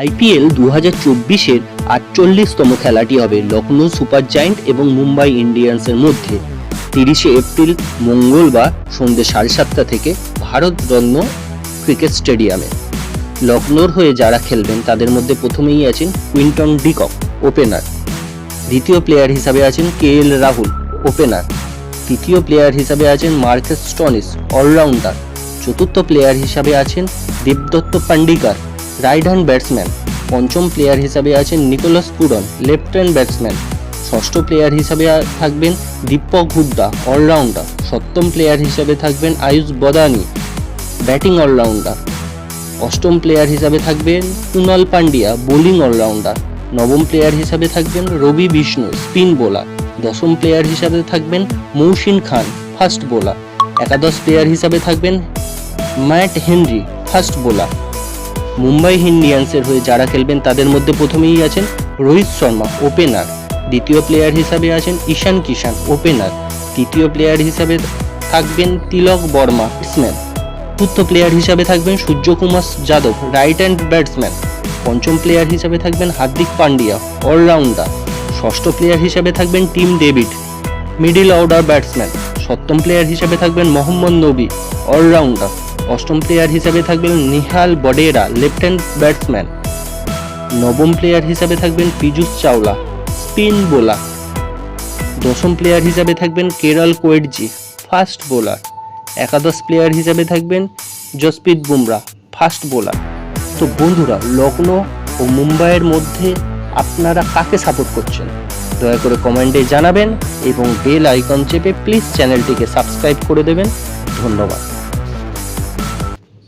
IPL 2024-এর 48তম খেলাটি হবে Lucknow super giant এবং মুম্বাই ইন্ডিয়ান্সের মধ্যে 30শে এপ্রিল মঙ্গলবার সন্ধ্যে 7:30 থেকে ভারতরত্ন ক্রিকেট স্টেডিয়ামে। লখনৌর হয়ে যারা খেলবেন তাদের মধ্যে প্রথমেই আছেন কুইন্টন ডি কক, ওপেনার। দ্বিতীয় প্লেয়ার হিসাবে আছেন কেএল রাহুল, ওপেনার। তৃতীয় প্লেয়ার হিসাবে আছেন মার্কাস স্টোনিস, অলরাউন্ডার। চতুর্থ প্লেয়ার হিসাবে আছেন দেবদত্ত পান্ডিকার, রাইট হ্যান্ড ব্যাটসম্যান। পঞ্চম প্লেয়ার হিসাবে আছেন নিকোলাস পুরন, লেফট হ্যান্ড ব্যাটসম্যান। ষষ্ঠ প্লেয়ার হিসাবে থাকবেন দীপক হুড্ডা, অলরাউন্ডার। সপ্তম প্লেয়ার হিসাবে থাকবেন আয়ুষ বদানি, ব্যাটিং অলরাউন্ডার। অষ্টম প্লেয়ার হিসাবে থাকবেন কুনাল পান্ডিয়া, বোলিং অলরাউন্ডার। নবম প্লেয়ার হিসাবে থাকবেন রবি বিষ্ণু, স্পিন বোলার। দশম প্লেয়ার হিসাবে থাকবেন মৌসিন খান, ফাস্ট বোলার। একাদশ প্লেয়ার হিসাবে থাকবেন Matt Henry, fast bowler. Mumbai ইন্ডিয়ান্সের হয়ে যারা খেলবেন তাদের মধ্যে প্রথমেই আছেন রোহিত শর্মা, ওপেনার। দ্বিতীয় প্লেয়ার হিসাবে আছেন ঈশান কিষান, ওপেনার। তৃতীয় প্লেয়ার হিসাবে থাকবেন তিলক বর্মা, ব্যাটসম্যান। চতুর্থ প্লেয়ার হিসাবে থাকবেন Suryakumar Yadav, right hand batsman. পঞ্চম প্লেয়ার হিসাবে থাকবেন হার্দিক পান্ডিয়া, অলরাউন্ডার। ষষ্ঠ প্লেয়ার হিসাবে থাকবেন Tim David, middle order batsman. সপ্তম প্লেয়ার হিসাবে থাকবেন মোহাম্মদ নবী, অলরাউন্ডার। অষ্টম প্লেয়ার হিসাবে থাকবেন নিহাল বডেরা, লেফট হ্যান্ড ব্যাটসম্যান। নবম প্লেয়ার হিসাবে থাকবেন পীযুষ চাওলা, স্পিন বোলার। দশম প্লেয়ার হিসাবে থাকবেন কেরল কোয়েটজি, ফাস্ট বোলার। একাদশ প্লেয়ার হিসাবে থাকবেন জসপ্রীত বুমরা, ফাস্ট বোলার। তো বন্ধুরা, লখনৌ ও মুম্বাইয়ের মধ্যে আপনারা কাকে সাপোর্ট করছেন দয়া করে কমেন্টে জানাবেন এবং বেল আইকন চেপে প্লিজ চ্যানেলটিকে সাবস্ক্রাইব করে দেবেন। ধন্যবাদ।